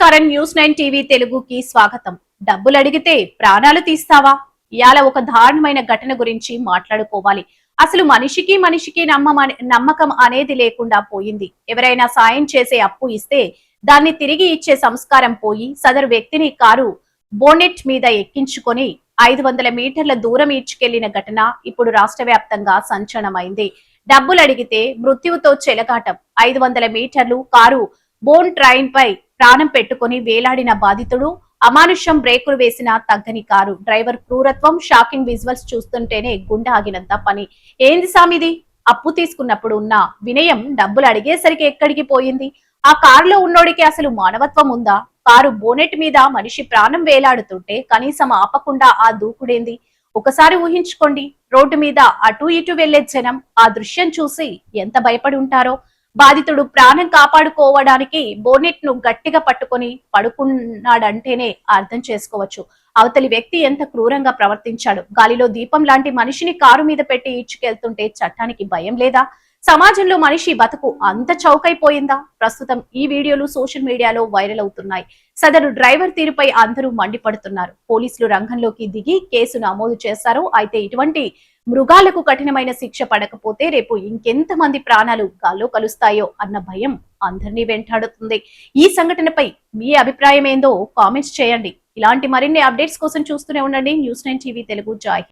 నమస్కారం news 9 TV తెలుగుకి స్వాగతం. డబ్బులు అడిగితే ప్రాణాలు తీస్తావా? ఇయాల ఒక దారుణమైన ఘటన గురించి మాట్లాడుకోవాలి. అసలు మనిషికి నమ్మకం అనేది లేకుండా పోయింది. ఎవరైనా సాయం చేసే అప్పు ఇస్తే దాన్ని తిరిగి ఇచ్చే సంస్కారం పోయి సదరు వ్యక్తిని కారు బోనెట్ మీద ఎక్కించుకొని 500 మీటర్ల దూరం ఈడ్చుకెళ్లిన ఘటన ఇప్పుడు రాష్ట్ర వ్యాప్తంగా సంచలనమైంది. డబ్బులు అడిగితే మృత్యువుతో చెలగాటం. 500 మీటర్లు కారు బోన్ ట్రైన్ పై ప్రాణం పెట్టుకుని వేలాడిన బాధితుడు, అమానుషం బ్రేకులు వేసిన తగ్గని కారు డ్రైవర్ క్రూరత్వం, షాకింగ్ విజువల్స్ చూస్తుంటేనే గుండె ఆగినంత పని. ఏంది సామిది? అప్పు తీసుకున్నప్పుడు ఉన్న వినయం డబ్బులు అడిగేసరికి ఎక్కడికి పోయింది? ఆ కారులో ఉన్నోడికి అసలు మానవత్వం ఉందా? కారు బోనెట్ మీద మనిషి ప్రాణం వేలాడుతుంటే కనీసం ఆపకుండా ఆ దూకుడేంది? ఒకసారి ఊహించుకోండి, రోడ్డు మీద అటు ఇటు వెళ్లే జనం ఆ దృశ్యం చూసి ఎంత భయపడి ఉంటారో. బాధితుడు ప్రాణం కాపాడుకోవడానికి బోనెట్ ను గట్టిగా పట్టుకొని పడుకున్నాడంటేనే అర్థం చేసుకోవచ్చు అవతలి వ్యక్తి ఎంత క్రూరంగా ప్రవర్తించాడు. గాలిలో దీపం లాంటి మనిషిని కారు మీద పెట్టి ఈడ్చుకెళ్తుంటే చట్టానికి భయం లేదా? సమాజంలో మనిషి బతుకు అంత చౌకైపోయిందా? ప్రస్తుతం ఈ వీడియోలు సోషల్ మీడియాలో వైరల్ అవుతున్నాయి. సదరు డ్రైవర్ తీరుపై అందరూ మండిపడుతున్నారు. పోలీసులు రంగంలోకి దిగి కేసు నమోదు చేశారు. అయితే ఇటువంటి మృగాలకు కఠినమైన శిక్ష పడకపోతే రేపు ఇంకెంత మంది ప్రాణాలు గాల్లో కలుస్తాయో అన్న భయం అందరినీ వెంటాడుతుంది. ఈ సంఘటనపై మీ అభిప్రాయం ఏందో కామెంట్స్ చేయండి. ఇలాంటి మరిన్ని అప్డేట్స్ కోసం చూస్తూనే ఉండండి న్యూస్ 9 టీవీ తెలుగు. జై